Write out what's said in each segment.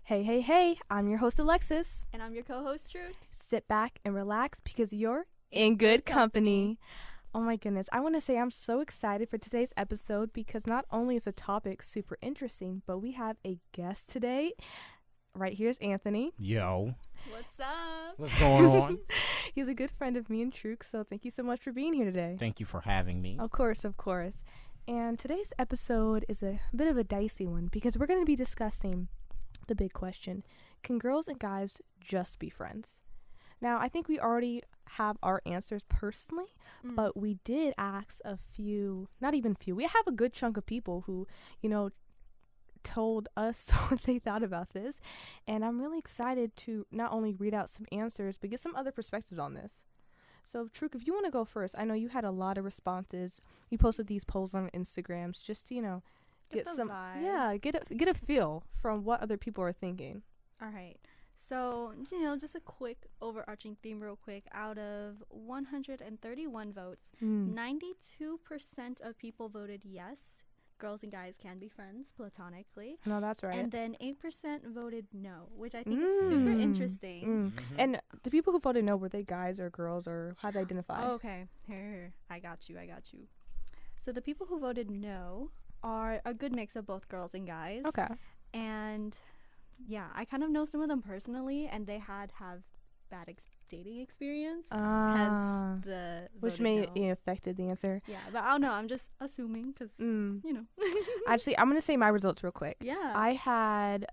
Hey, hey, hey, I'm your host Alexis. And I'm your co-host Truth. Sit back and relax because you're in good company. Oh my goodness, I want to say I'm so excited for today's episode because not only is the topic super interesting, but we have a guest today. Right here's Anthony. Yo. What's up? What's going on? He's a good friend of me and Truk, so thank you so much for being here today. Thank you for having me. Of course, of course. And today's episode is a bit of a dicey one because we're going to be discussing the big question: can girls and guys just be friends? Now, I think we already have our answers personally, but we did ask a few, not even few, we have a good chunk of people who, told us what they thought about this. And I'm really excited to not only read out some answers, but get some other perspectives on this. So, Truk, if you want to go first, I know you had a lot of responses. You posted these polls on Instagrams just to, get some vibe. Yeah, get a feel from what other people are thinking. All right. So, just a quick overarching theme real quick. Out of 131 votes, 92% of people voted yes. Girls and guys can be friends platonically. No, that's right. And then 8% voted no, which I think is super interesting. Mm-hmm. And the people who voted no, were they guys or girls, or how they identify? Oh, okay. Here. I got you. So the people who voted no are a good mix of both girls and guys. Okay. And yeah, I kind of know some of them personally, and they have bad dating experience. Hence the which may have affected the answer. Yeah, but I don't know. I'm just assuming because Actually, I'm gonna say my results real quick. Yeah. I had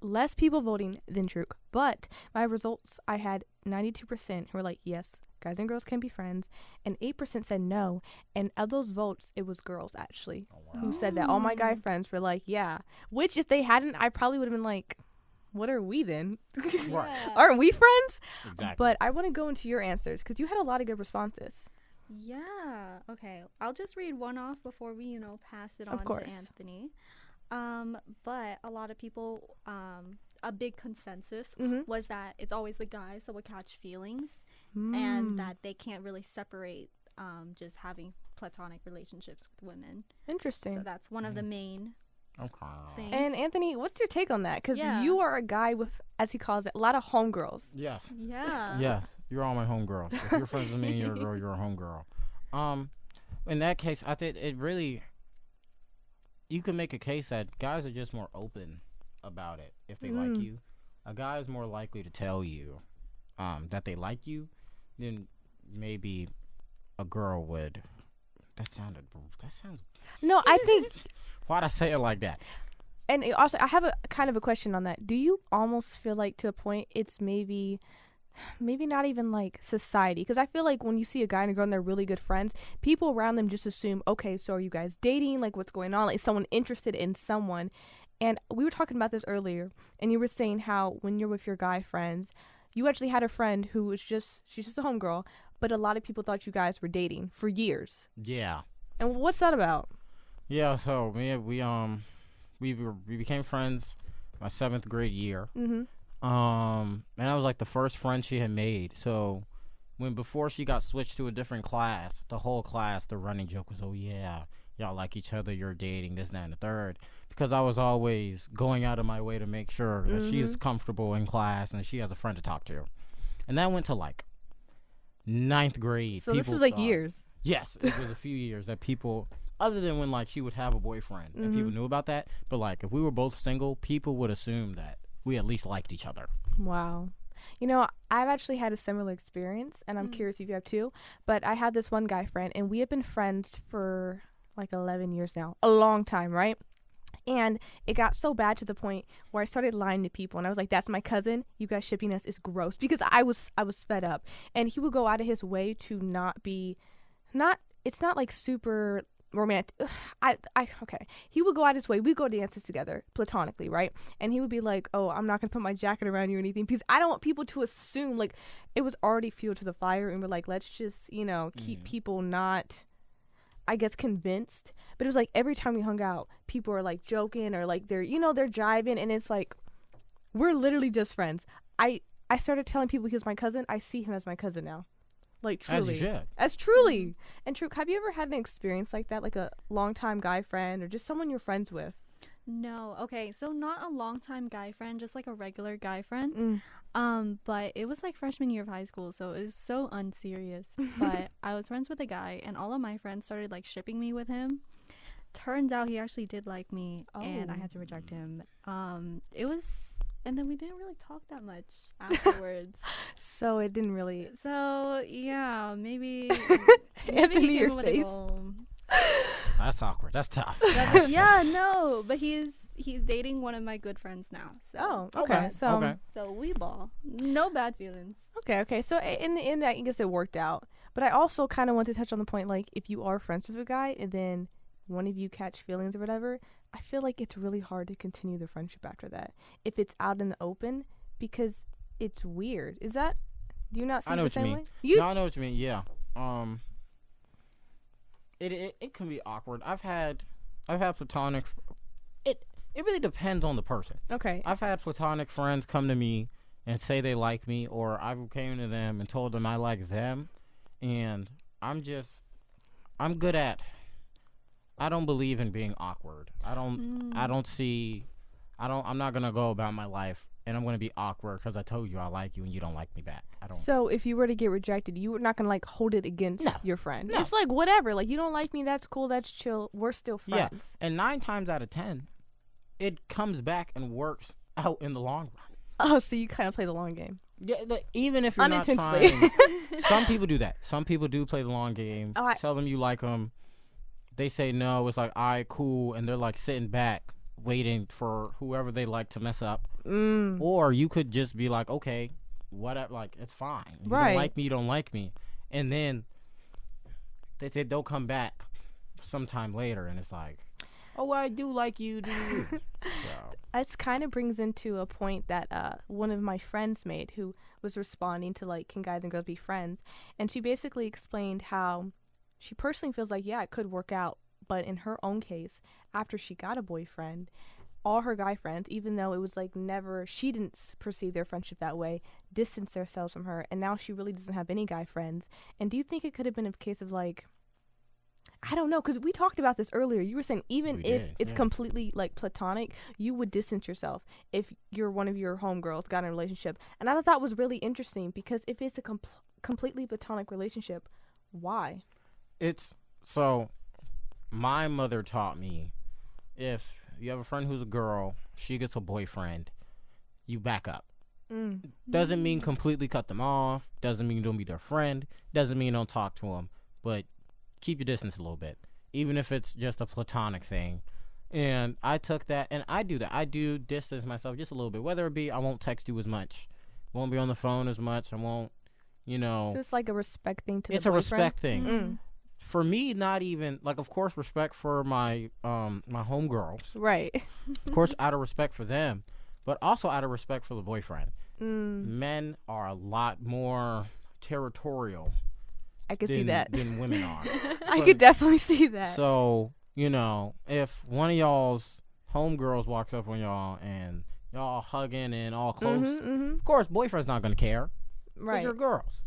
less people voting than Truk, but my results, I had 92% who were like, yes, guys and girls can be friends, and 8% said no. And of those votes, it was girls actually who said that. All my guy friends were like, yeah. Which if they hadn't, I probably would have been like, what are we then? Yeah. Aren't we friends? Exactly. But I want to go into your answers because you had a lot of good responses. Yeah. Okay. I'll just read one off before we, pass it on to Anthony. But a lot of people, a big consensus was that it's always the guys that would catch feelings and that they can't really separate just having platonic relationships with women. Interesting. So that's one of the main things. And Anthony, what's your take on that? Because you are a guy with, as he calls it, a lot of homegirls. Yes. Yeah. Yeah. You're all my homegirls. If you're friends with me and you're a girl, you're a homegirl. In that case, I think it really, you can make a case that guys are just more open about it if they like you. A guy is more likely to tell you that they like you than maybe a girl would. That sounds. No, I think. Why'd I say it like that? And also, I have a kind of a question on that. Do you almost feel like to a point it's maybe not even like society? Because I feel like when you see a guy and a girl and they're really good friends, people around them just assume, okay, so are you guys dating? Like, what's going on? Like, is someone interested in someone? And we were talking about this earlier, and you were saying how when you're with your guy friends, you actually had a friend who was she's just a homegirl, but a lot of people thought you guys were dating for years. Yeah. And what's that about? Yeah, so we became friends my 7th grade year. And I was like the first friend she had made. So before she got switched to a different class, the whole class, the running joke was, oh yeah, y'all like each other, you're dating, this, that, and the third. Because I was always going out of my way to make sure that she's comfortable in class and she has a friend to talk to. And that went to like 9th grade. So this was like years. Yes, it was a few years that people, other than when like she would have a boyfriend and people knew about that, but like if we were both single, people would assume that we at least liked each other. Wow. I've actually had a similar experience, and I'm curious if you have too, but I had this one guy friend, and we have been friends for like 11 years now, a long time, right? And it got so bad to the point where I started lying to people, and I was like, that's my cousin, you guys shipping us is gross, because I was fed up. And he would go out of his way to it's not like super romantic. Okay. He would go out his way. We'd go dances together, platonically, right? And he would be like, oh, I'm not going to put my jacket around you or anything, because I don't want people to assume, like, it was already fuel to the fire, and we're like, let's just, keep people not, I guess, convinced. But it was like every time we hung out, people are like joking or like they're jiving, and it's like, we're literally just friends. I started telling people he was my cousin. I see him as my cousin now. Like, truly. As truly. And Truk, have you ever had an experience like that, like a longtime guy friend or just someone you're friends with? No. Okay, so not a longtime guy friend, just like a regular guy friend. But it was like freshman year of high school, so it was so unserious. But I was friends with a guy, and all of my friends started like shipping me with him. Turns out he actually did like me, and I had to reject him. It was, and then we didn't really talk that much afterwards. So it didn't really. So yeah, maybe Anthony, he your came with face. a goal. That's awkward. That's tough. Yeah, no, but he's dating one of my good friends now. So. Okay. So So we ball. No bad feelings. Okay. So in the end, I guess it worked out. But I also kind of want to touch on the point, like, if you are friends with a guy and then one of you catch feelings or whatever, I feel like it's really hard to continue the friendship after that if it's out in the open, because it's weird. Is that? Do you not see it the same way? No, I know what you mean. Yeah. It can be awkward. I've had platonic. It really depends on the person. Okay. I've had platonic friends come to me and say they like me, or I came to them and told them I like them, and I'm good at. I don't believe in being awkward. I'm not gonna go about my life and I'm gonna be awkward because I told you I like you and you don't like me back. I don't. So if you were to get rejected, you were not gonna like hold it against your friend. No. It's like, whatever. Like, you don't like me. That's cool. That's chill. We're still friends. Yeah. And 9 times out of 10, it comes back and works out in the long run. Oh, so you kind of play the long game. Yeah, even if you're not Unintentionally. trying. Some people do that. Some people do play the long game. Tell them you like them. They say no. It's like, all right, cool. And they're like sitting back, waiting for whoever they like to mess up. Or you could just be like, okay, whatever. Like, it's fine. You don't like me, you don't like me. And then they'll come back sometime later. And it's like, oh, I do like you. So. It kind of brings into a point that one of my friends made, who was responding to, like, can guys and girls be friends? And she basically explained how she personally feels like, yeah, it could work out. But in her own case, after she got a boyfriend, all her guy friends, even though it was like never, she didn't perceive their friendship that way, distanced themselves from her. And now she really doesn't have any guy friends. And do you think it could have been a case of, like, I don't know, because we talked about this earlier. You were saying even if it's completely like platonic, you would distance yourself if you're one of your homegirls got in a relationship. And I thought that was really interesting, because if it's a completely platonic relationship, why? So my mother taught me, if you have a friend who's a girl, she gets a boyfriend, you back up. Doesn't mean completely cut them off. Doesn't mean don't be their friend. Doesn't mean don't talk to them. But keep your distance a little bit, even if it's just a platonic thing. And I took that, and I do that. I do distance myself just a little bit, whether it be I won't text you as much, won't be on the phone as much, I won't, So it's like a respect thing to the boyfriend? It's a respect thing. For me, not even, like, of course, respect for my my homegirls. Right. Of course, out of respect for them, but also out of respect for the boyfriend. Men are a lot more territorial. I could see that. Than women are. I could definitely see that. So, if one of y'all's homegirls walks up on y'all and y'all hugging and all close, of course, boyfriend's not going to care. Right. Because you're girls.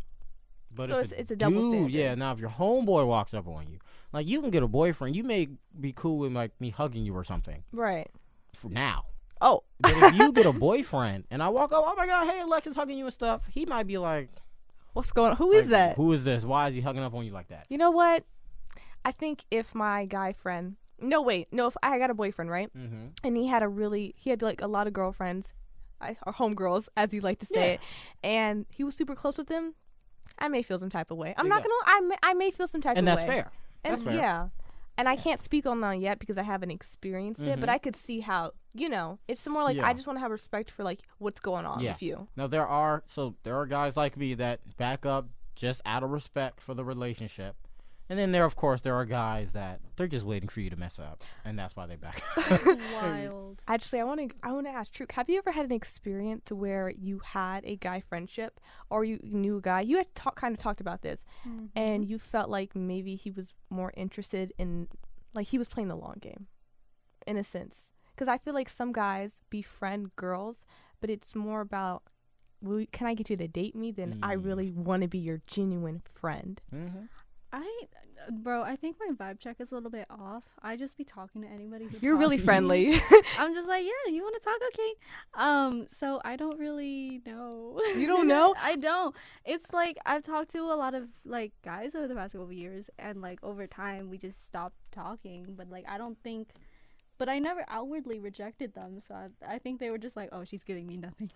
But so it's a double standard. Yeah, now if your homeboy walks up on you, like, you can get a boyfriend. You may be cool with, like, me hugging you or something. Right. For now. Oh. But if you get a boyfriend and I walk up, oh, my God, hey, Alexis hugging you and stuff, he might be like, what's going on? Who is that? Who is this? Why is he hugging up on you like that? You know what? I think if my guy friend, if I got a boyfriend, right? And he had like a lot of girlfriends, or homegirls, as you like to say it, and he was super close with them, I may feel some type of way. I'm not gonna. I may feel some type of way. And that's fair. That's fair. Yeah. And I can't speak on that yet because I haven't experienced it, but I could see how, it's more like I just want to have respect for, like, what's going on with you. Now, there are guys like me that back up just out of respect for the relationship. And then there are guys that they're just waiting for you to mess up, and that's why they back up. That's wild. Actually, I want to ask, Truk, have you ever had an experience where you had a guy friendship, or you knew a guy, you had kind of talked about this, and you felt like maybe he was more interested in, like, he was playing the long game, in a sense? Because I feel like some guys befriend girls, but it's more about, can I get you to date me than I really want to be your genuine friend. I think my vibe check is a little bit off. I just be talking to anybody who You're really friendly. I'm just like, yeah, you want to talk? Okay. So I don't really know. You don't know? I don't. It's like I've talked to a lot of like guys over the past couple of years, and like over time we just stopped talking. But like I don't think. But I never outwardly rejected them, so I think they were just like, oh, she's giving me nothing.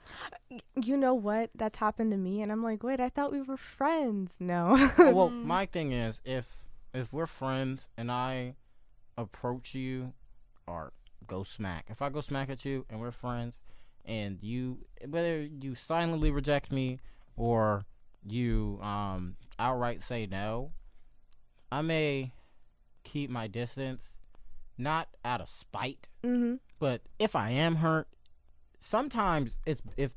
You know what? That's happened to me, and I'm like, wait, I thought we were friends. No. Well, my thing is, if we're friends and I approach you or go smack, if I go smack at you and we're friends, and you, whether you silently reject me or you outright say no, I may keep my distance. Not out of spite, but if I am hurt, sometimes it's if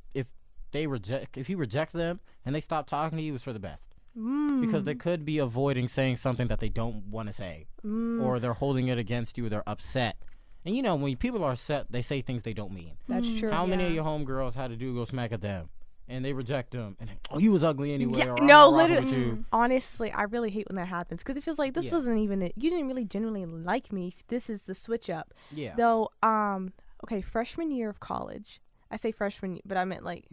you reject them and they stop talking to you, it's for the best, because they could be avoiding saying something that they don't want to say, or they're holding it against you, or they're upset. And you know, when people are upset, they say things they don't mean. That's true. How many of your homegirls had to do go smack at them? And they reject them, and you was ugly anyway. Yeah, or no, literally. Honestly, I really hate when that happens because it feels like this wasn't even it. You didn't really genuinely like me. This is the switch up. Yeah. Though, okay, freshman year of college. I say freshman, but I meant like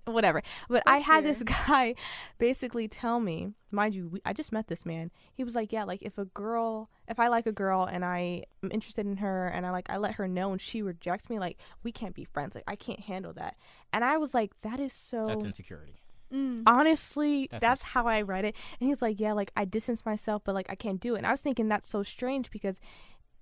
whatever. But I had this guy basically tell me, mind you, I just met this man. He was like, yeah, like if I like a girl and I am interested in her and I let her know and she rejects me, like we can't be friends. Like I can't handle that. And I was like, that's insecurity. Honestly, that's how I read it. And he was like, yeah, like I distance myself, but like I can't do it. And I was thinking that's so strange because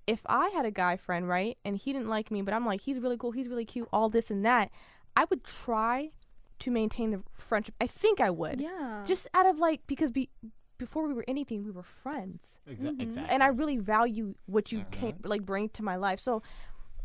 if I had a guy friend, right, and he didn't like me, but I'm like, he's really cool, he's really cute, all this and that, I would try to maintain the friendship. I think I would. Yeah. Just out of like, because before we were anything, we were friends. Exactly. And I really value what you can like bring to my life. So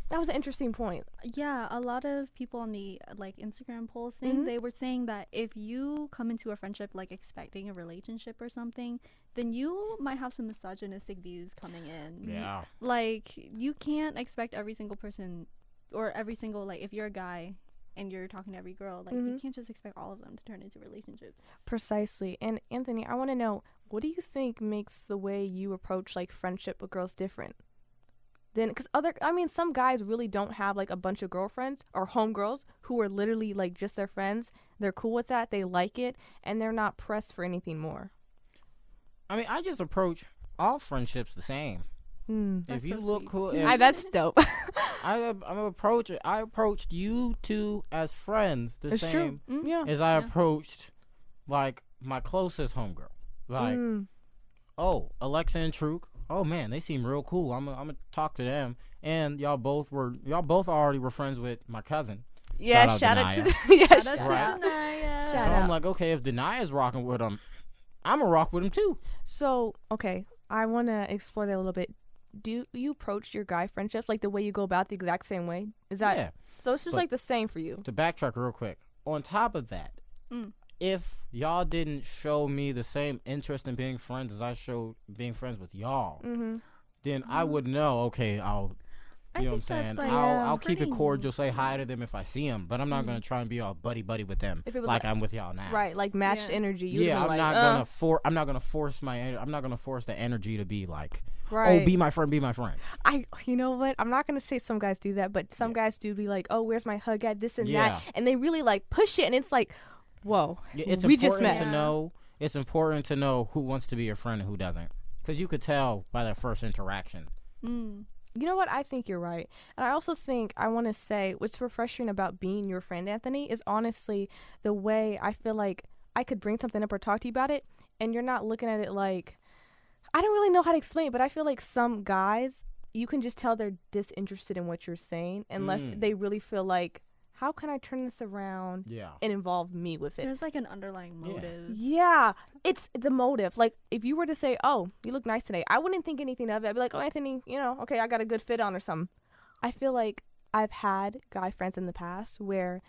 that was an interesting point. Yeah, a lot of people on the like Instagram polls thing, they were saying that if you come into a friendship like expecting a relationship or something, then you might have some misogynistic views coming in. Yeah. Like you can't expect every single person or every single like if you're a guy and you're talking to every girl, like you can't just expect all of them to turn into relationships. Precisely. And Anthony, I want to know, what do you think makes the way you approach like friendship with girls different? Then, because some guys really don't have like a bunch of girlfriends or homegirls who are literally like just their friends. They're cool with that. They like it, and they're not pressed for anything more. I mean, I just approach all friendships the same. If you look cool, that's dope. I approached you two as friends the same as I approached like my closest homegirl. Like, oh, Alexa and Truk. Oh man, they seem real cool. I'm gonna talk to them. And y'all both already were friends with my cousin. Yeah, shout out to Denaya. So I'm like, okay, if Denaya's rocking with him, I'm gonna rock with him too. So okay, I want to explore that a little bit. Do you approach your guy friendships like the way you go about the exact same way? Is that so? It's just like the same for you. To backtrack real quick, on top of that, if y'all didn't show me the same interest in being friends as I showed being friends with y'all, then I would know. Okay, I'll. You know what I'm saying? Like, I'll keep it cordial, say hi to them if I see them, but I'm not gonna try and be all buddy with them if it was like I'm with y'all now. Right, like matched energy. I'm not gonna force the energy to be like, oh, be my friend. You know what? I'm not gonna say some guys do that, but some guys do be like, oh, where's my hug at? This and that, and they really like push it, and it's like, whoa, we just met. It's important to know who wants to be your friend and who doesn't, because you could tell by that first interaction. You know what? I think you're right. And I also think I want to say what's refreshing about being your friend, Anthony, is honestly the way I feel like I could bring something up or talk to you about it, and you're not looking at it like, I don't really know how to explain it, but I feel like some guys, you can just tell they're disinterested in what you're saying unless they really feel like, how can I turn this around and involve me with it? There's like an underlying motive. Yeah, it's the motive. Like if you were to say, oh, you look nice today, I wouldn't think anything of it. I'd be like, oh, Anthony, okay, I got a good fit on or something. I feel like I've had guy friends in the past where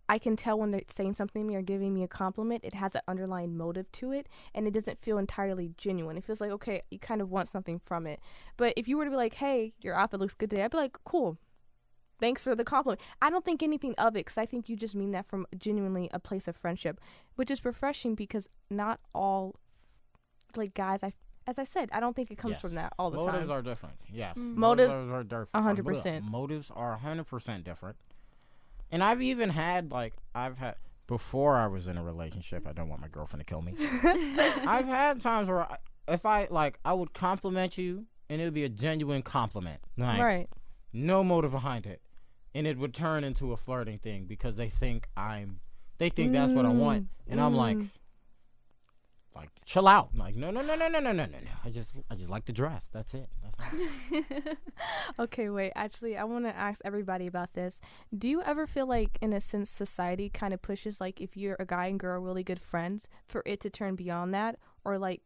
I can tell when they're saying something to me or giving me a compliment, it has an underlying motive to it, and it doesn't feel entirely genuine. It feels like, okay, you kind of want something from it. But if you were to be like, hey, your outfit looks good today, I'd be like, cool. Thanks for the compliment. I don't think anything of it because I think you just mean that from genuinely a place of friendship, which is refreshing because not all like guys, as I said, I don't think it comes from that all the time. Motives are different. Yes. Motives are different. 100%. Motives are 100% different. And I've had before I was in a relationship. I don't want my girlfriend to kill me. I've had times where I would compliment you, and it would be a genuine compliment, like, right? No motive behind it, and it would turn into a flirting thing because they think that's what I want, and I'm like, chill out. Like, no. I just like the dress. That's it. That's all. Okay, wait. Actually, I want to ask everybody about this. Do you ever feel like, in a sense, society kind of pushes, like, if you're a guy and girl are really good friends, for it to turn beyond that? Or, like,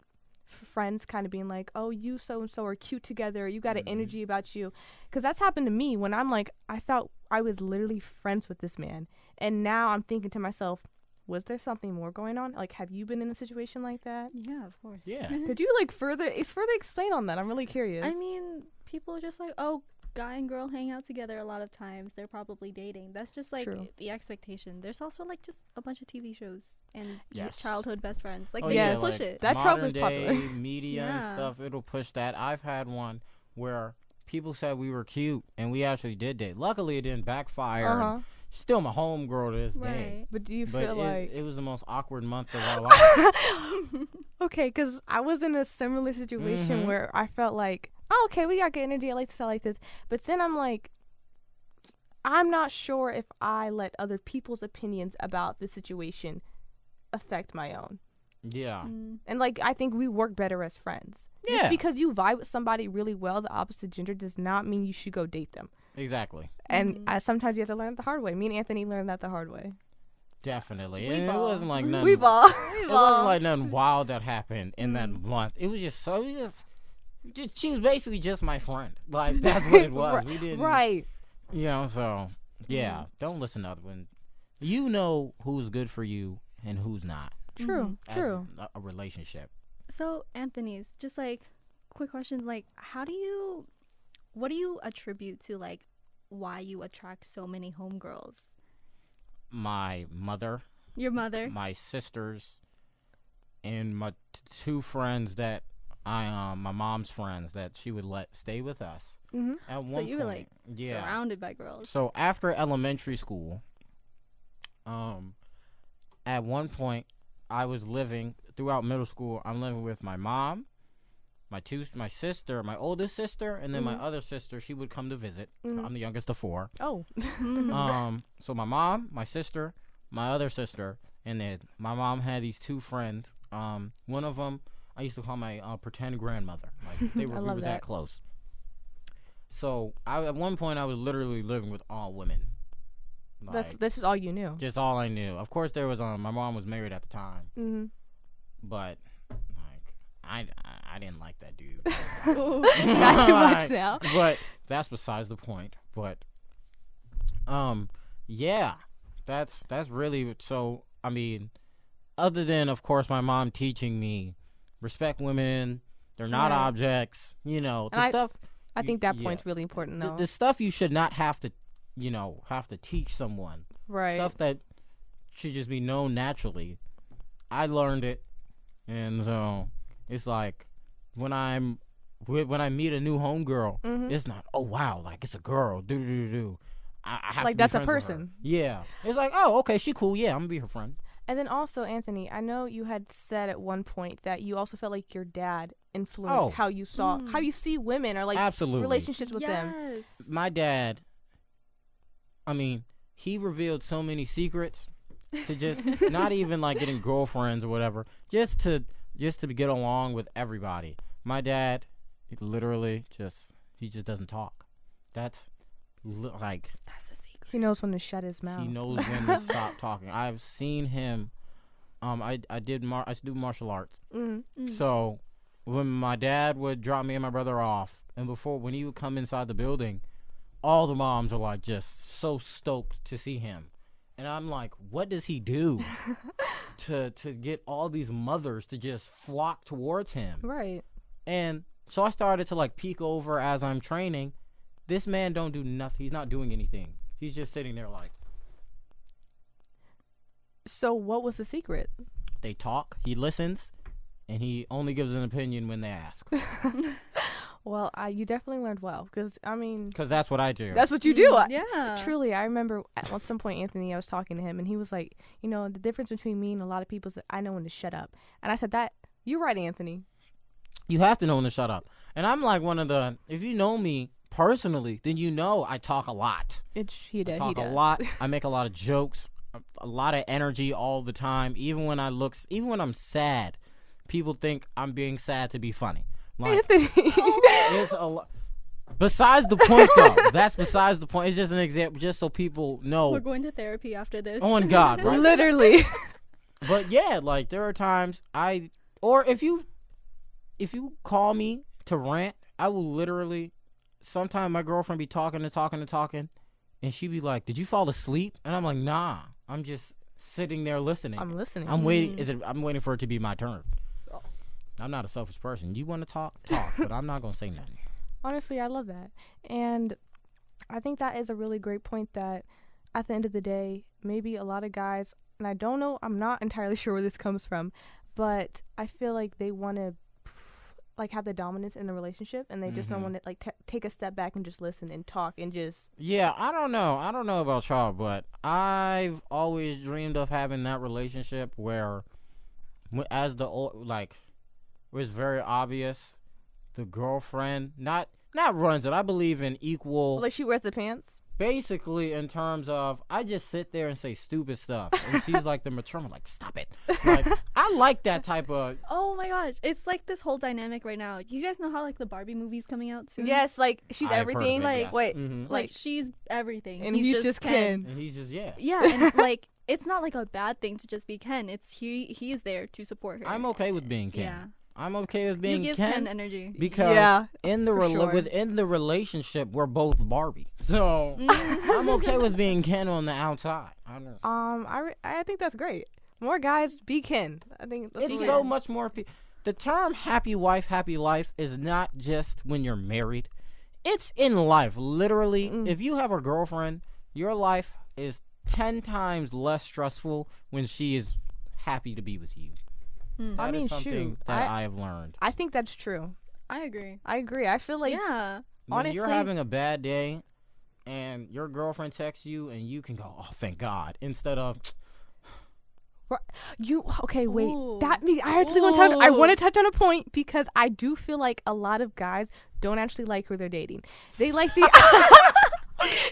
friends kind of being like, oh, you so-and-so are cute together. You got an energy about you. Because that's happened to me when I'm like, I thought I was literally friends with this man. And now I'm thinking to myself, was there something more going on? Like, have you been in a situation like that? Yeah, of course. Yeah. Could you, like, further explain on that? I'm really curious. I mean, people are just like, oh, guy and girl hang out together a lot of times. They're probably dating. That's just, like, the expectation. There's also, like, just a bunch of TV shows and childhood best friends. Like, they just push it. That trope is popular. Media and stuff, it'll push that. I've had one where people said we were cute, and we actually did date. Luckily, it didn't backfire. Still my homegirl to this day. But do you feel like... It was the most awkward month of our life. Okay, because I was in a similar situation where I felt like, oh, okay, we got good energy. I like this, I like this. But then I'm like, I'm not sure if I let other people's opinions about the situation affect my own. Yeah. And, like, I think we work better as friends. Yeah. Just because you vibe with somebody really well, the opposite gender, does not mean you should go date them. Exactly. And sometimes you have to learn it the hard way. Me and Anthony learned that the hard way. Definitely. And it wasn't like nothing. It wasn't like nothing wild that happened in that month. It was just she was basically just my friend. Like, that's what it was. We didn't. Right. You know, so yeah. Don't listen to other ones. You know who's good for you and who's not. True. A relationship. So, Anthony's, just like quick question, like, what do you attribute to, like, why you attract so many homegirls? My mother. Your mother? My sisters. And my two friends that my mom's friends that she would let stay with us. At one so you were, point, like, surrounded by girls. So after elementary school, at one point, I was living, throughout middle school, I'm living with my mom, my sister, my oldest sister, and then my other sister. She would come to visit. I'm the youngest of four. Oh. So my mom, my sister, my other sister, and then my mom had these two friends. One of them I used to call my pretend grandmother. Like, we were that close. So at one point I was literally living with all women. Like, this is all you knew. Just all I knew. Of course, there was my mom was married at the time. But like, I didn't like that dude. Not too much now. But that's besides the point. But yeah, that's really. So I mean, other than, of course, my mom teaching me respect women, they're not objects. You know, the stuff. I think that point's really important, though. The stuff you should not have to teach someone. Right. Stuff that should just be known naturally. I learned it, and so it's like when I meet a new homegirl, it's not, oh wow, like, it's a girl. I have like, to be that's a friends with person. her. Yeah. It's like, oh, okay, she cool. Yeah, I'm gonna be her friend. And then also, Anthony, I know you had said at one point that you also felt like your dad influenced how you see women, or like absolutely relationships with them. My dad, I mean, he revealed so many secrets to just not even like getting girlfriends or whatever, just to get along with everybody. My dad, literally he just doesn't talk. That's the secret. He knows when to shut his mouth. He knows when to stop talking. I've seen him. I do martial arts. So when my dad would drop me and my brother off, and when he would come inside the building, all the moms are like just so stoked to see him. And I'm like, what does he do to get all these mothers to just flock towards him? Right. And so I started to like peek over as I'm training. This man don't do nothing. He's not doing anything. He's just sitting there like. So what was the secret? They talk. He listens. and he only gives an opinion when they ask. Well, you definitely learned well, because because that's what I do. That's what you do. Yeah. Truly, I remember at some point, Anthony, I was talking to him, and he was like, the difference between me and a lot of people is that I know when to shut up. And I said, you're right, Anthony. You have to know when to shut up. And I'm like if you know me personally, then I talk a lot. I talk a lot. I make a lot of jokes, a lot of energy all the time. Even when I'm sad, people think I'm being sad to be funny. Like, Anthony. It's a lot. Besides the point, though. That's besides the point. It's just an example, just so people know. We're going to therapy after this. Oh, my God, right? Literally. But, yeah, like, there are times or if you call me to rant, I will literally, sometimes my girlfriend be talking, and she be like, did you fall asleep? And I'm like, nah, I'm just sitting there listening. I'm listening. I'm waiting. I'm waiting for it to be my turn. I'm not a selfish person. You want to talk, but I'm not going to say nothing. Honestly, I love that. And I think that is a really great point that at the end of the day, maybe a lot of guys, and I don't know, I'm not entirely sure where this comes from, but I feel like they want to have the dominance in the relationship, and they just don't want to take a step back and just listen and talk and just. Yeah, I don't know about y'all, but I've always dreamed of having that relationship where, as where it's very obvious, the girlfriend not runs it. I believe in equal. Like she wears the pants. Basically, in terms of, I just sit there and say stupid stuff, and she's like the mature one, like, stop it. Like, I like that type of. Oh my gosh, it's like this whole dynamic right now. You guys know how the Barbie movie's coming out soon? Yes, like she's everything. Yes. Wait, like she's everything, and he's just Ken. And he's just Yeah, and it's not like a bad thing to just be Ken. It's he's there to support her. I'm okay with being Ken. Yeah. I'm okay with being You give Ken energy. Because within the relationship, we're both Barbie. So I'm okay with being Ken on the outside. I don't know. I think that's great. More guys be Ken. I think that's it's so much more. The term happy wife, happy life is not just when you're married. It's in life. Literally, if you have a girlfriend, your life is 10 times less stressful when she is happy to be with you. That is something that I have learned. I think that's true. I agree. I feel like when you're having a bad day and your girlfriend texts you and you can go, oh, thank God, instead of okay, wait. Ooh. That means I want to touch on a point, because I do feel like a lot of guys don't actually like who they're dating. They like the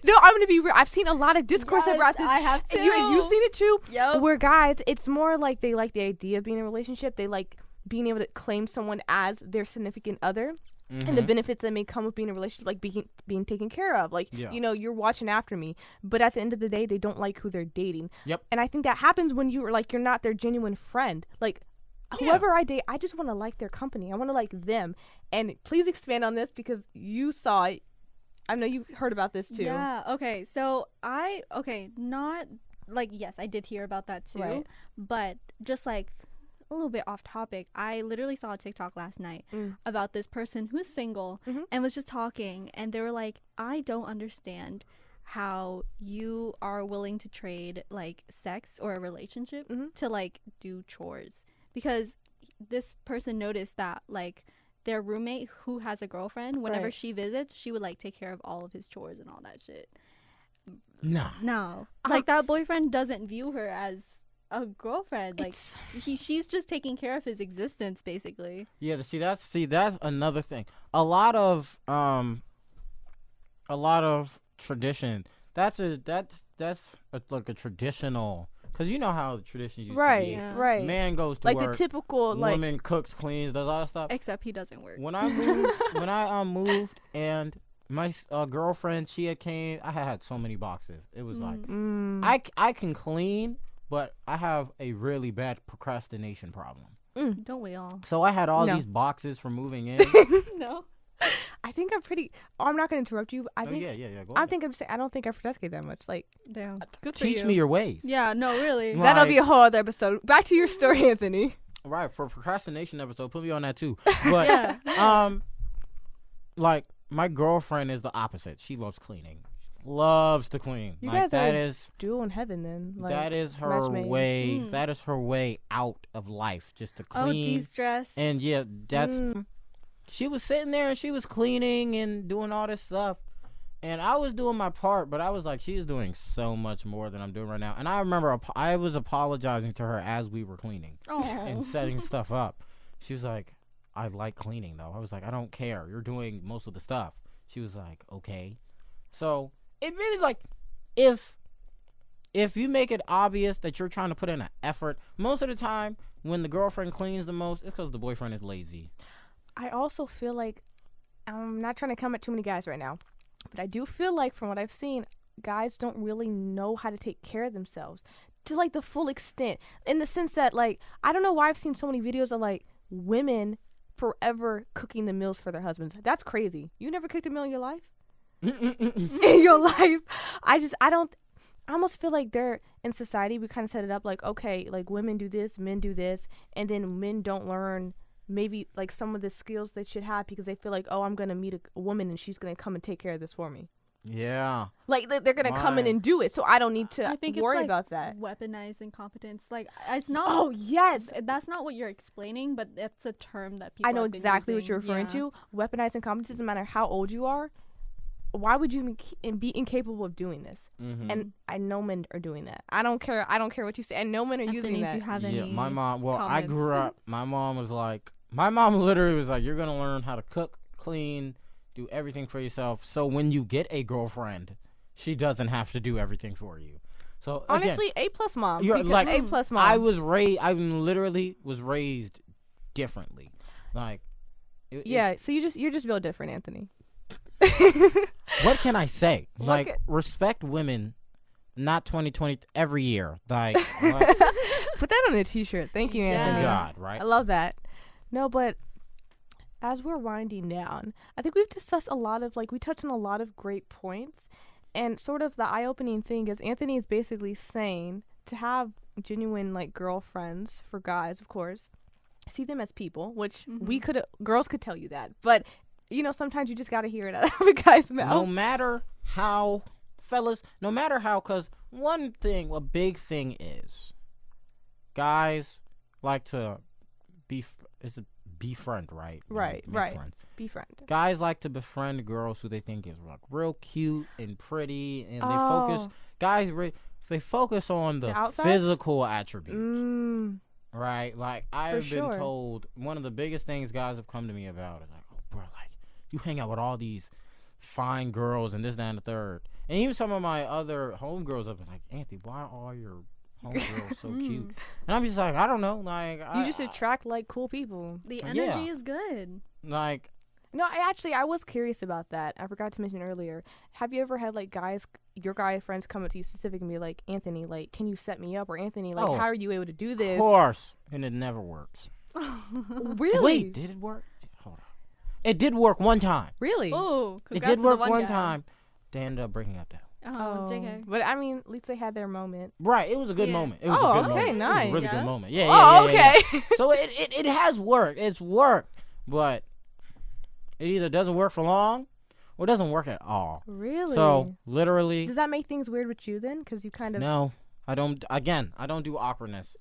No, I'm gonna be real. I've seen a lot of discourse about this. I have too. You've seen it too. Yep. Where guys, it's more like they like the idea of being in a relationship. They like being able to claim someone as their significant other, and the benefits that may come with being in a relationship, like being taken care of. Like, you're watching after me. But at the end of the day, they don't like who they're dating. Yep. And I think that happens when you're not their genuine friend. Like, whoever I date, I just want to like their company. I want to like them. And please expand on this, because you saw it. I know you heard about this too. Yeah, okay. So not yes, I did hear about that too. Right. But just a little bit off topic, I literally saw a TikTok last night about this person who's single and was just talking, and they were like, I don't understand how you are willing to trade sex or a relationship to do chores, because this person noticed that their roommate who has a girlfriend, whenever she visits, she would take care of all of his chores and all that shit. No. That boyfriend doesn't view her as a girlfriend. She's just taking care of his existence, basically. Yeah, that's another thing. A lot of tradition. That's a traditional. Because you know how the traditions used to be. Yeah. Right. Man goes to work. The typical, woman cooks, cleans, does all that stuff. Except he doesn't work. When I moved, and my girlfriend, she came, I had so many boxes. It was I can clean, but I have a really bad procrastination problem. Don't we all? So I had all these boxes for moving in. No. I think I'm pretty. Oh, I'm not going to interrupt you. Yeah. Go ahead. I don't think I procrastinate that much. Damn. Good for teach you. me your ways. Yeah. No, really. That'll be a whole other episode. Back to your story, Anthony. Right, for procrastination episode, put me on that too. But my girlfriend is the opposite. She loves cleaning. loves to clean. You like, guys are dual in heaven then. Like, that is her way. That is her way out of life, just to clean. Oh, de-stress. And yeah, that's. She was sitting there and she was cleaning and doing all this stuff, and I was doing my part, but I was like, she is doing so much more than I'm doing right now. And I remember I was apologizing to her as we were cleaning and setting stuff up. She was like, I like cleaning though. I was like, I don't care. You're doing most of the stuff. She was like, okay. So it really, like, if you make it obvious that you're trying to put in an effort, most of the time when the girlfriend cleans the most, it's because the boyfriend is lazy. I also feel like, I'm not trying to come at too many guys right now, but I do feel like from what I've seen, guys don't really know how to take care of themselves to like the full extent, in the sense that, like, I don't know why I've seen so many videos of like women forever cooking the meals for their husbands. That's crazy. You never cooked a meal in your life? In your life? I almost feel like they're, in society, we kind of set it up like, okay, like women do this, men do this, and then men don't learn maybe like some of the skills they should have because they feel like, oh, I'm gonna meet a woman and she's gonna come and take care of this for me. Yeah, like they're gonna come in and do it, so I don't need to worry about that. Weaponized incompetence, like, it's not. Oh yes, that's not what you're explaining, but that's a term that people. I know exactly what you're referring to. Weaponized incompetence. Doesn't matter how old you are. Why would you be incapable of doing this? And I know men are doing that. I don't care what you say. I know men are using that. Do you have any my mom. Well, comments? I grew up. My mom literally was like, "You're gonna learn how to cook, clean, do everything for yourself. So when you get a girlfriend, she doesn't have to do everything for you." So honestly, A+ mom. You're like A+ mom. I literally was raised differently. Like, so you're just built different, Anthony. What can I say? Like, respect women, not 2020 every year. Like, put that on a t-shirt. Thank you, Anthony. God, right? I love that. No, but as we're winding down, I think we've discussed we touched on a lot of great points, and sort of the eye-opening thing is Anthony is basically saying to have genuine like girlfriends for guys, of course, see them as people, which girls could tell you that, but you know, sometimes you just got to hear it out of a guy's mouth. No matter how, fellas, because a big thing is, guys like to befriend, right? Right. Friends. Befriend. Guys like to befriend girls who they think is like real cute and pretty, and they focus on the physical attributes. Right? Like, I've been told one of the biggest things guys have come to me about is like, oh, bro, like, you hang out with all these fine girls and this, that, and the third. And even some of my other homegirls have been like, Anthony, why are all your homegirls so cute? And I'm just like, I don't know. Like, you just attract like cool people. The energy is good. Like, no, I was curious about that. I forgot to mention earlier. Have you ever had like your guy friends come up to you specifically and be like, Anthony, like, can you set me up? Or Anthony, like, how are you able to do this? Of course. And it never works. Really? Wait, did it work? Hold on. It did work one time. Really? Oh, it did work one time. They ended up breaking up though. Oh, JK. But I mean, at least they had their moment. Right. It was a good moment. It was a good moment. Nice. It was a really good moment. Yeah. So it has worked. It's worked. But it either doesn't work for long or it doesn't work at all. Really? So, literally. Does that make things weird with you then? Because you kind of. No. I don't. Again, I don't do awkwardness.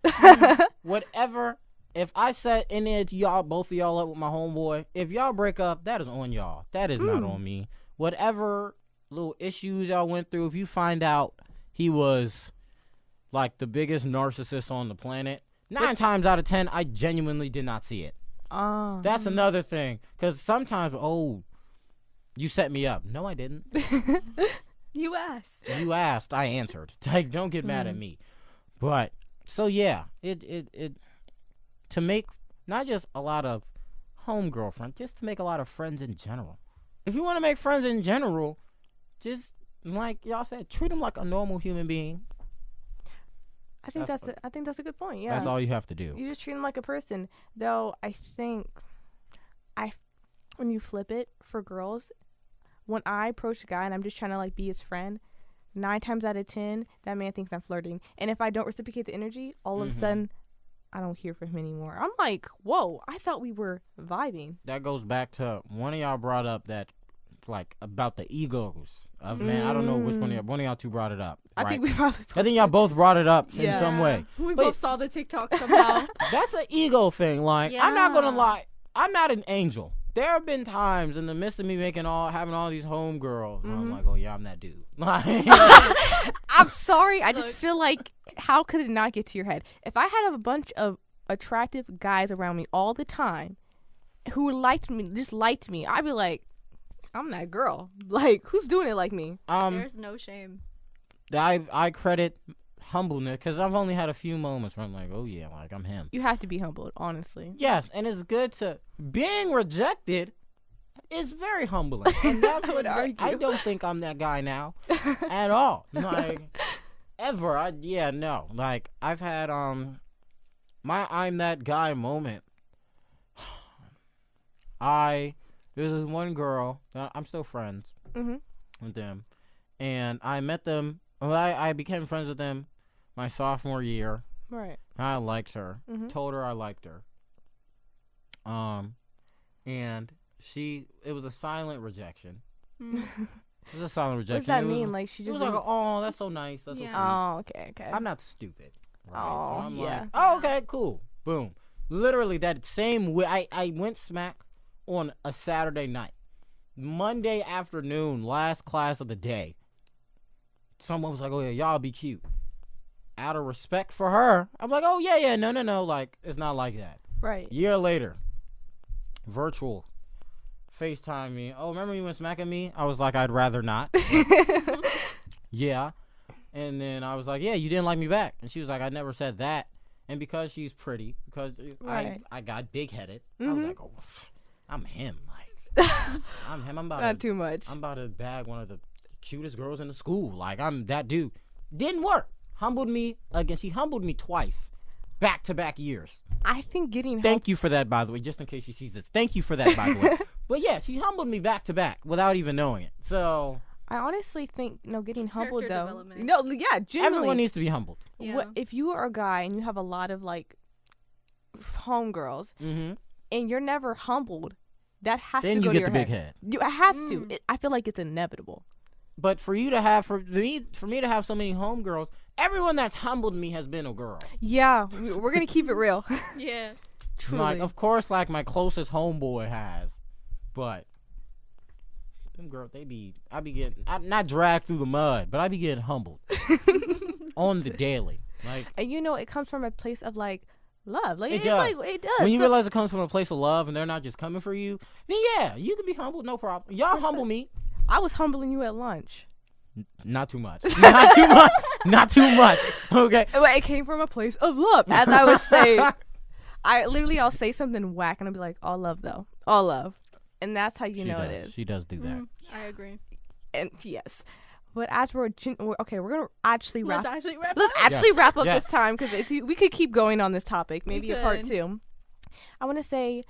Whatever. If I set any of y'all, both of y'all up with my homeboy, if y'all break up, that is on y'all. That is not on me. Whatever little issues y'all went through, if you find out he was like the biggest narcissist on the planet, 9 times out of 10, I genuinely did not see it. That's another thing. Because sometimes, you set me up. No, I didn't. You asked. You asked. I answered. Like, don't get mad at me. But, so yeah, it to make not just a lot of home girlfriends, just to make a lot of friends in general. If you want to make friends in general, just like y'all said, treat them like a normal human being. I think that's a good point. Yeah, that's all you have to do. You just treat them like a person. Though I think, when you flip it for girls, when I approach a guy and I'm just trying to like be his friend, 9 times out of 10, that man thinks I'm flirting. And if I don't reciprocate the energy, all of a sudden, I don't hear from him anymore. I'm like, whoa, I thought we were vibing. That goes back to one of y'all brought up that, like, about the egos man, I don't know which one of y'all two brought it up. I right? think we probably. I think y'all both brought it up in some way. We both saw the TikTok somehow. That's an ego thing. Like, I'm not gonna lie, I'm not an angel. There have been times in the midst of me having all these homegirls, I'm like, oh yeah, I'm that dude. Like, I'm sorry, I just feel like, how could it not get to your head? If I had a bunch of attractive guys around me all the time who liked me, I'd be like, I'm that girl. Like, who's doing it like me? There's no shame. I credit humbleness because I've only had a few moments where I'm like, oh yeah, like I'm him. You have to be humbled, honestly. Yes, and it's good to being rejected is very humbling, and that's what I don't think I'm that guy now at all. Like ever, no. Like I've had my I'm that guy moment. There's this one girl. I'm still friends with them, and I met them. Well, I became friends with them my sophomore year. Right. I liked her. Told her I liked her. And it was a silent rejection. It was a silent rejection. What does that mean? Like she just. It was like, oh, that's so nice. That's so sweet. Oh, okay. I'm not stupid. Right? Oh, so I'm yeah. like, oh, okay, cool. Boom. Literally that same way, I went smack on a Saturday night. Monday afternoon, last class of the day. Someone was like, oh yeah, y'all be cute. Out of respect for her, I'm like, oh yeah, no, like it's not like that. Right. Year later, virtual FaceTime me. Oh, remember you went smacking me? I was like, I'd rather not. Yeah. And then I was like, yeah, you didn't like me back. And she was like, I never said that. And because she's pretty, because I got big headed, I was like, oh, I'm him. Like I'm him. Not too much. I'm about to bag one of the cutest girls in the school. Like I'm that dude. Didn't work. Humbled me again. She humbled me twice, back-to-back years. I think getting Thank you for that, by the way, just in case she sees this. Thank you for that, by the way. But yeah, she humbled me back-to-back without even knowing it. So I honestly think getting humbled though. No, yeah, generally. Everyone needs to be humbled. Yeah. If you are a guy and you have a lot of like homegirls, and you're never humbled, that has then to go to your head. Then you get the big head. It has to. I feel like it's inevitable. But for me to have so many homegirls, everyone that's humbled me has been a girl. Yeah, we're gonna keep it real. Yeah, truly. Like, of course, like my closest homeboy has, but them girls, I be getting not dragged through the mud, but I be getting humbled on the daily. Like, and it comes from a place of like love. Like it does. It does. When you realize it comes from a place of love, and they're not just coming for you, then yeah, you can be humbled, no problem. Y'all humble me. I was humbling you at lunch. Not too much. Not too much. Not too much. Okay. But it came from a place of love, as I was saying. I'll say something whack, and I'll be like, all love, though. All love. And that's how you know it is. She does do that. I agree. And yes. But as we're going to actually wrap up. Let's actually wrap up this time, because we could keep going on this topic. Maybe a part 2. I want to say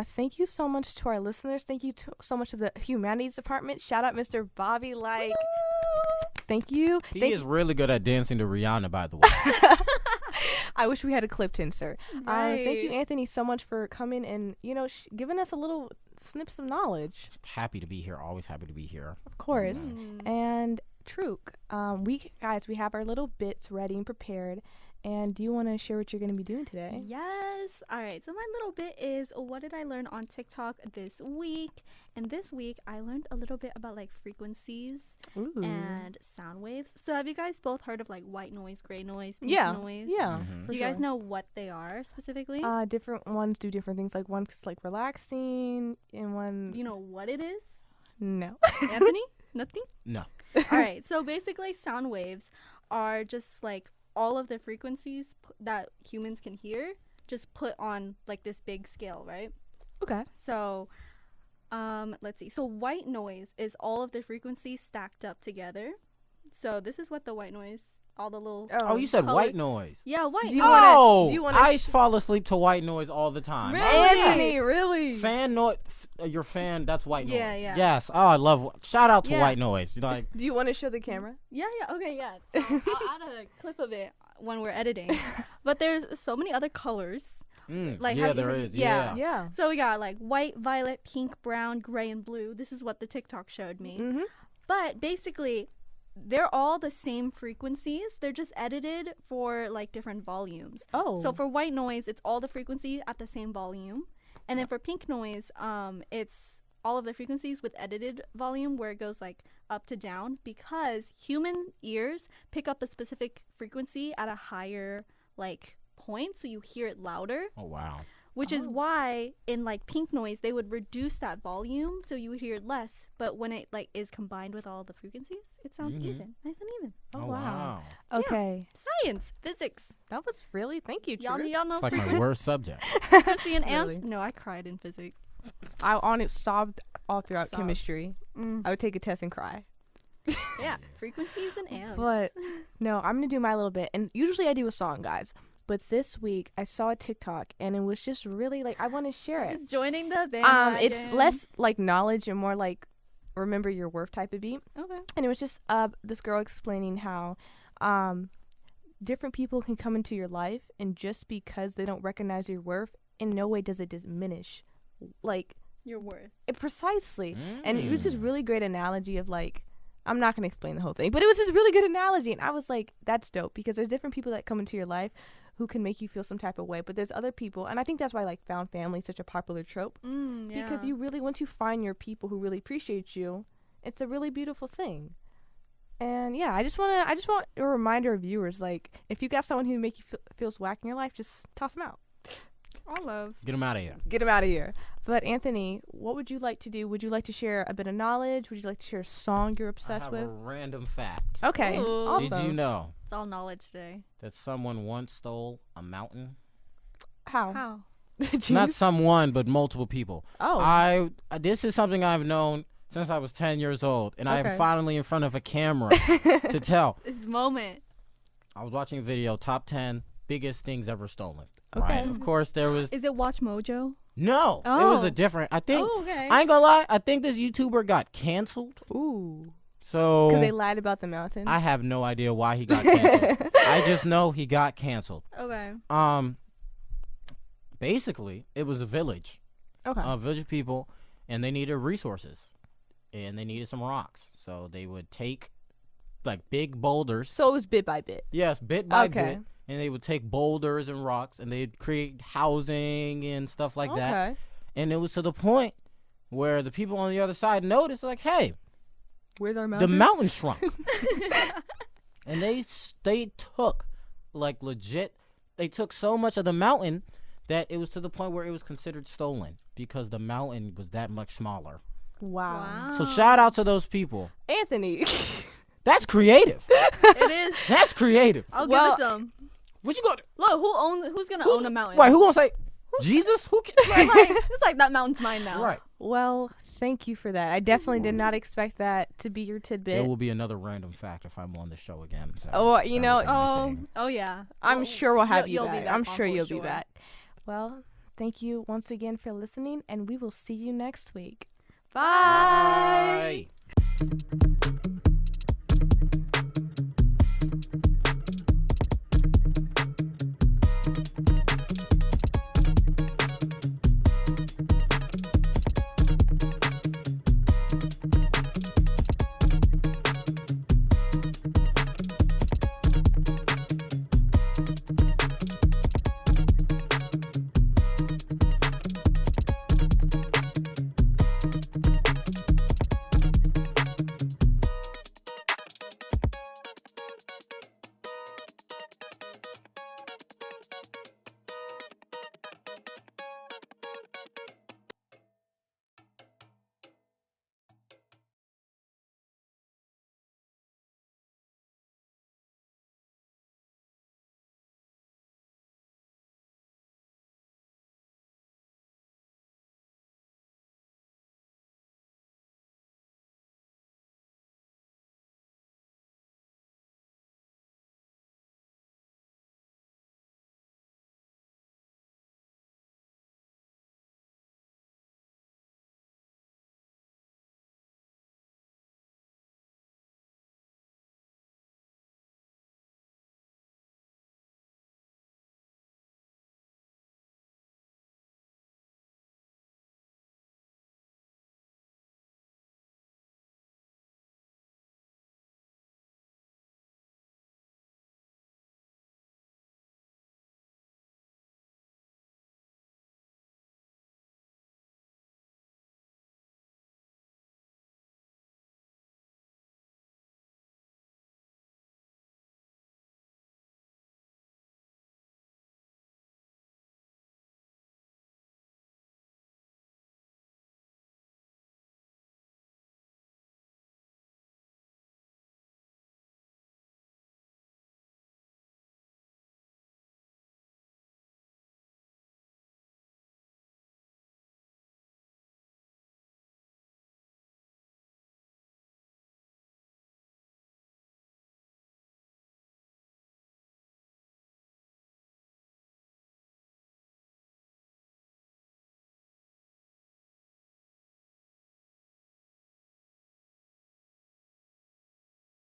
thank you so much to our listeners. Thank you so much to the humanities department. Shout out Mr. Bobby. Like, thank you. He is really good at dancing to Rihanna, by the way. I wish we had a clip to insert. Right. Thank you, Anthony, so much for coming and giving us a little snips of knowledge. Happy to be here. Always happy to be here. Of course. And Truk, we have our little bits ready and prepared. And do you want to share what you're going to be doing today? Yes. All right. So my little bit is, what did I learn on TikTok this week? And this week, I learned a little bit about like frequencies and sound waves. So have you guys both heard of like white noise, gray noise, pink noise? Yeah. Do you guys know what they are specifically? Different ones do different things. Like one's like relaxing, and one. Do you know what it is? No. Anthony? Nothing? No. All right. So basically, sound waves are just like all of the frequencies that humans can hear, just put on like this big scale, right? Okay. So let's see. So white noise is all of the frequencies stacked up together. So this is what the white noise, all the little you said white noise. Yeah, white. Do you wanna I fall asleep to white noise all the time. Really? Anthony, really? Fan noise. Your fan, that's white noise. Yeah. Yes. Oh, I love. Shout out to white noise. Like. Do you want to show the camera? Yeah. Okay, yeah. So I'll add a clip of it when we're editing. But there's so many other colors. Like there is. Yeah. So we got like white, violet, pink, brown, gray, and blue. This is what the TikTok showed me. But basically, they're all the same frequencies. They're just edited for like different volumes. Oh. So for white noise, it's all the frequency at the same volume. And then for pink noise, it's all of the frequencies with edited volume where it goes like up to down, because human ears pick up a specific frequency at a higher like point, so you hear it louder. Oh, wow. Which is why in like pink noise they would reduce that volume so you would hear it less, but when it like is combined with all the frequency, it sounds even, nice and even. Oh, wow. Okay. Science, physics. That was really, thank you, Y'all Truth. know It's like my worst subject. frequency and amps. Really? No, I cried in physics. I on it sobbed all throughout Sobbed. chemistry. I would take a test and cry. Yeah, frequencies and amps. But no, I'm gonna do my little bit, and usually I do a song, guys. But this week I saw a TikTok, and it was just really like I want to share it. She's joining the bandwagon. It's less like knowledge and more like remember your worth type of beat. Okay. And it was just this girl explaining how different people can come into your life, and just because they don't recognize your worth, in no way does it diminish like Your worth. precisely. And it was just really great analogy of like, I'm not going to explain the whole thing, but it was just really good analogy. And I was like, that's dope, because there's different people that come into your life who can make you feel some type of way, but there's other people, and I think that's why like found family is such a popular trope, because you really, once you find your people who really appreciate you, it's a really beautiful thing. And yeah, I just want a reminder of viewers, like if you got someone who make you feels whack in your life, just toss them out. All love. Get them out of here. Get them out of here. But Anthony, what would you like to do? Would you like to share a bit of knowledge? Would you like to share a song you're obsessed I have with? a random fact. Okay, Ooh. awesome. Did you know It's all knowledge today. that someone once stole a mountain? How? How? Not someone, but multiple people. Oh. This is something I've known since I was 10 years old, and I am Okay. finally in front of a camera to tell. This moment. I was watching a video, top 10 biggest things ever stolen. Okay. Right? Of course, there was Is it Watch Mojo? no. It was Oh. a different. I think. Oh, okay. I ain't gonna lie. I think this YouTuber got canceled. Ooh. So Because they lied about the mountain. I have no idea why he got canceled. I just know he got canceled. Okay. Basically, it was a village. Okay. A village of people, and they needed resources, and they needed some rocks. So they would take like big boulders. So it was bit by bit. Yes, bit by Okay. bit, and they would take boulders and rocks, and they'd create housing and stuff like that. Okay. And it was to the point where the people on the other side noticed, like, hey, Where's our the mountain? mountain shrunk. And they took, like, legit, they took so much of the mountain that it was to the point where it was considered stolen because the mountain was that much smaller. Wow. So shout out to those people. Anthony. That's creative. It is. That's creative. I'll Well, give it to him. What you gonna? Look, who's gonna own a mountain? Wait, who gonna say? Jesus? Who can? It's like that mountain's mine now. Right. Well, thank you for that. I definitely did not expect that to be your tidbit. There will be another random fact if I'm on the show again. So Oh, you that know- was my thing. Oh yeah. I'm sure we'll have you you'll be back. back, I'm sure for you'll be back. Well, thank you once again for listening, and we will see you next week. Bye. Bye.